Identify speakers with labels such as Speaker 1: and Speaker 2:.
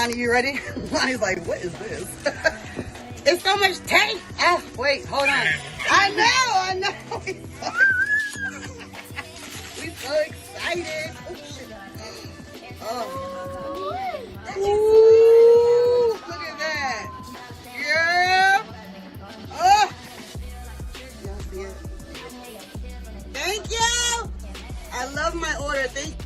Speaker 1: Lonnie, you ready? Lonnie's like, what is this? It's so much tape. Oh, wait, hold on. I know. We're so excited. Oh, shit. Oh. Ooh, look at that. Girl. Oh. Y'all see it? Thank you. I love my order. Thank you.